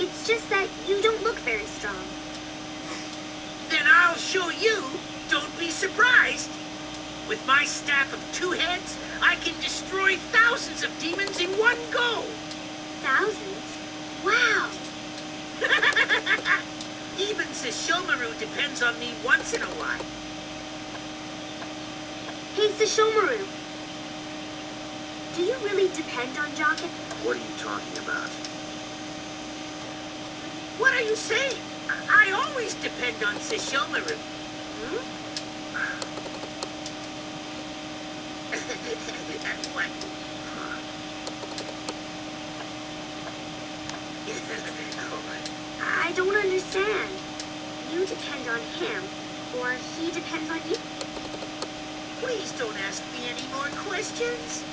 It's just that you don't look very strong. Then I'll show you. Don't be surprised. With my staff of 2 heads, I can destroy thousands of demons in one go. Thousands? Wow! Even Sesshomaru depends on me once in a while. Hey, Sesshomaru. Do you really depend on Jocket? What are you talking about? What are you saying? I always depend on Sesshomaru. Hmm? What? I don't understand. You depend on him, or he depends on you? Please don't ask me any more questions.